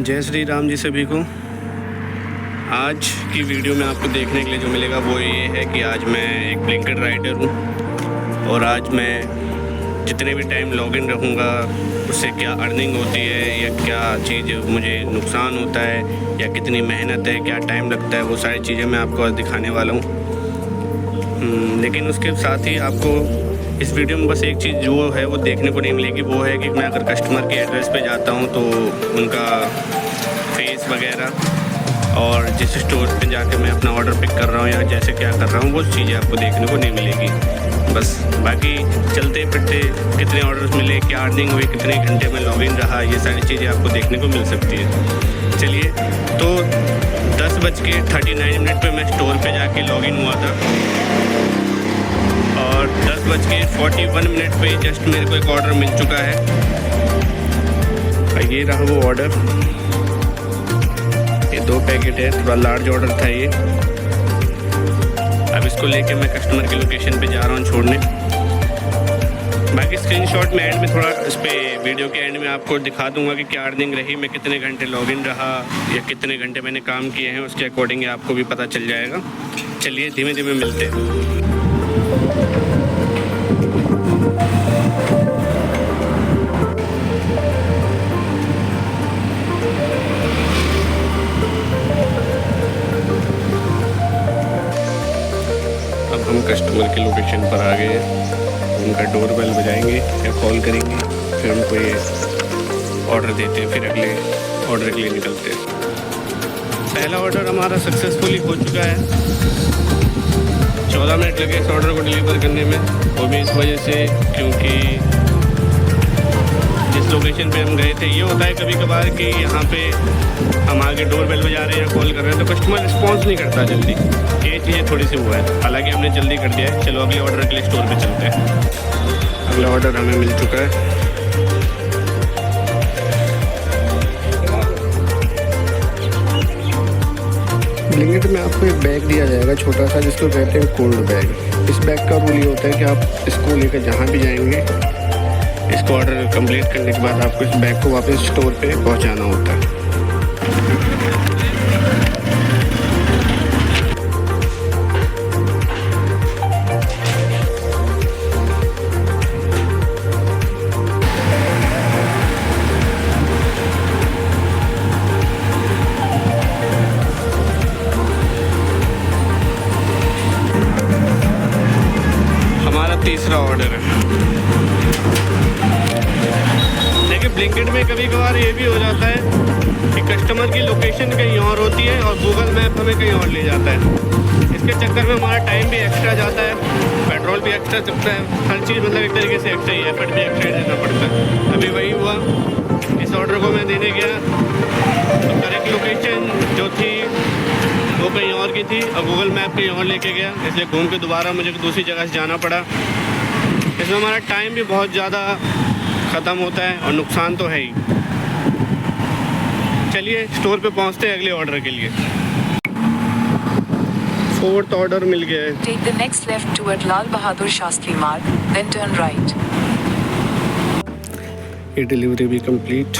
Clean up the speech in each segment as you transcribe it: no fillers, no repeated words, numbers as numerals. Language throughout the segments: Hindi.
जय श्री राम जी सभी को। आज की वीडियो में आपको देखने के लिए जो मिलेगा वो ये है कि आज मैं एक ब्लिंकिट राइडर हूँ और आज मैं जितने भी टाइम लॉगिन रहूँगा उससे क्या अर्निंग होती है या क्या चीज़ मुझे नुकसान होता है या कितनी मेहनत है, क्या टाइम लगता है, वो सारी चीज़ें मैं आपको आज दिखाने वाला हूँ। लेकिन उसके साथ ही आपको इस वीडियो में बस एक चीज़ जो है वो देखने को नहीं मिलेगी, वो है कि मैं अगर कस्टमर के एड्रेस पे जाता हूँ तो उनका फेस वगैरह और जिस स्टोर पे जाके मैं अपना ऑर्डर पिक कर रहा हूँ या जैसे क्या कर रहा हूँ वो चीज़ें आपको देखने को नहीं मिलेगी। बस बाकी चलते फिरते कितने ऑर्डर्स मिले, क्या अर्निंग हुई, कितने घंटे में लॉगिन रहा, ये सारी चीज़ें आपको देखने को मिल सकती है। चलिए, तो 10:39 पे मैं स्टोर पे जाके लॉगिन हुआ था और 10:41 पे जस्ट मेरे को एक ऑर्डर मिल चुका है। ये रहा वो ऑर्डर, ये 2 पैकेट है, थोड़ा लार्ज ऑर्डर था ये। अब इसको लेके मैं कस्टमर की लोकेशन पे जा रहा हूँ छोड़ने। बाकी स्क्रीनशॉट में एंड में थोड़ा इस पर वीडियो के एंड में आपको दिखा दूंगा कि क्या अर्निंग रही, मैं कितने घंटे लॉगिन रहा या कितने घंटे मैंने काम किए हैं, उसके अकॉर्डिंग आपको भी पता चल जाएगा। चलिए धीमे धीमे मिलते हैं। अब हम कस्टमर की लोकेशन पर आ गए हैं, उनका डोर बेल बजाएंगे या कॉल करेंगे, फिर उनको ये ऑर्डर देते हैं, फिर अगले ऑर्डर के लिए निकलते हैं। पहला ऑर्डर हमारा सक्सेसफुली हो चुका है। 14 मिनट लगे इस ऑर्डर को डिलीवर करने में, वो भी इस वजह से क्योंकि जिस लोकेशन पे हम गए थे, ये होता है कभी कभार कि यहाँ पे हम आगे डोर बेल बजा रहे हैं या कॉल कर रहे हैं तो कस्टमर रिस्पॉन्स नहीं करता जल्दी, ये चीज़ें थोड़ी सी हुआ है। हालांकि हमने जल्दी कर दिया है। चलो अगले ऑर्डर के लिए स्टोर पे चलते हैं। अगला ऑर्डर हमें मिल चुका है। ब्लिंकिट में आपको एक बैग दिया जाएगा छोटा सा, जिसको कहते हैं कोल्ड बैग। इस बैग का रूल ये होता है कि आप इसको लेकर जहाँ भी जाएंगे, इसको ऑर्डर कंप्लीट करने के बाद आपको इस बैग को वापस स्टोर पे पहुँचाना होता है। तीसरा ऑर्डर है। देखिए ब्लिंकिट में कभी कभार ये भी हो जाता है कि कस्टमर की लोकेशन कहीं और होती है और गूगल मैप हमें कहीं और ले जाता है। इसके चक्कर में हमारा टाइम भी एक्स्ट्रा जाता है, पेट्रोल भी एक्स्ट्रा चलता है, हर चीज़ मतलब एक तरीके से एक्स्ट्रा ही, एफर्ट भी एक्स्ट्रा देना पड़ता है। अभी वही हुआ, इस ऑर्डर को मैं देने गया तो करेक्ट लोकेशन जो थी वो कहीं और की थी और गूगल मैप कहीं और लेके गया, इसलिए घूम के दोबारा मुझे दूसरी जगह से जाना पड़ा। इसमें हमारा टाइम भी बहुत ज़्यादा ख़त्म होता है और नुकसान तो है ही। चलिए स्टोर पे पहुंचते हैं अगले ऑर्डर के लिए। 4th ऑर्डर मिल गया है। Take the next left toward Lal Bahadur Shastri मार्ग, then turn right. ये डिलीवरी भी कंप्लीट।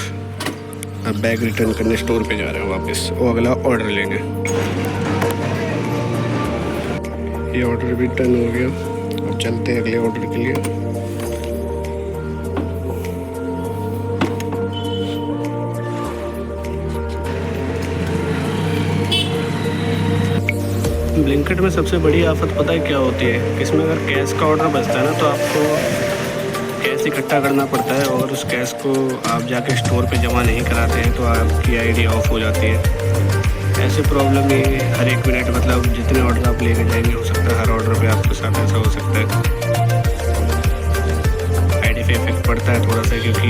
अब बैग रिटर्न करने स्टोर पे जा रहे हैं वापस, वो अगला ऑर्डर लेंगे। ये ऑर्डर भी डन हो गया और चलते हैं अगले ऑर्डर के लिए। ब्लिंकिट में सबसे बड़ी आफत पता है क्या होती है कि इसमें अगर कैश का ऑर्डर बचता है ना तो आपको कैश इकट्ठा करना पड़ता है और उस कैश को आप जाके स्टोर पे जमा नहीं कराते हैं तो आपकी आईडी ऑफ हो जाती है। ऐसे प्रॉब्लम ये हर एक मिनट, मतलब जितने ऑर्डर आप लेके जाएंगे हो सकता है हर ऑर्डर पे आपके साथ ऐसा हो सकता है। आईडी पे इफेक्ट पड़ता है थोड़ा सा, क्योंकि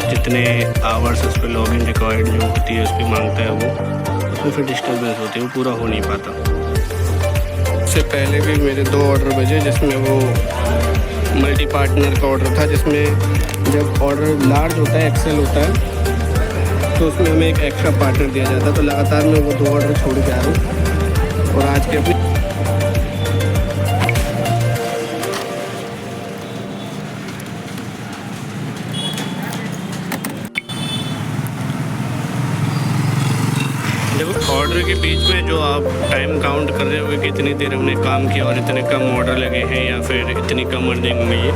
जितने आवर्स उस पर लॉगिन रिक्वायर्ड जो होती है उस पर मांगता है वो, उसमें फिर डिस्टर्बेंस होती है, वो पूरा हो नहीं पाता। उससे पहले भी मेरे 2 ऑर्डर बजे, जिसमें वो मल्टी पार्टनर का ऑर्डर था, जिसमें जब ऑर्डर लार्ज होता है, एक्सेल होता है, तो उसमें हमें एक एक्स्ट्रा पार्टनर दिया जाता है। तो लगातार मैं वो 2 ऑर्डर छोड़ के आ रहा हूँ और आज के अपनी के बीच में जो आप टाइम काउंट कर रहे हो कि इतनी देर हमने काम किया और इतने कम ऑर्डर लगे हैं या फिर इतनी कम अर्निंग हुई है,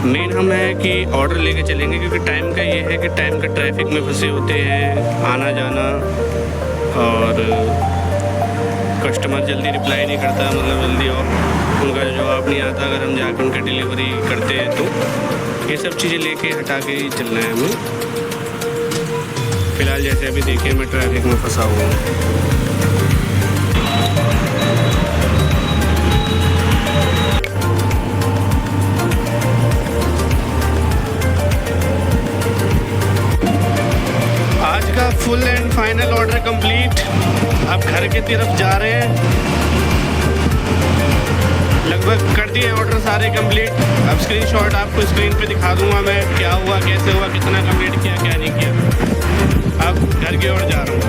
मेन हम है कि ऑर्डर लेके चलेंगे, क्योंकि टाइम का ये है कि टाइम का ट्रैफिक में फंसे होते हैं, आना जाना, और कस्टमर जल्दी रिप्लाई नहीं करता, मतलब जल्दी और उनका जवाब नहीं आता अगर हम जाकर उनकी डिलीवरी करते हैं। तो ये सब चीज़ें लेके हटा के ही चलना है हमें। फ़िलहाल जैसे अभी देखिए मैं ट्रैफिक में फंसा हुआ हूँ। आज का full and final order complete. अब घर की तरफ जा रहे हैं, लगभग कर दिए ऑर्डर सारे कंप्लीट। अब स्क्रीनशॉट आपको स्क्रीन पे दिखा दूंगा मैं, क्या हुआ, कैसे हुआ, कितना कंप्लीट किया, क्या नहीं किया। अब घर की ओर जा रहा हूँ।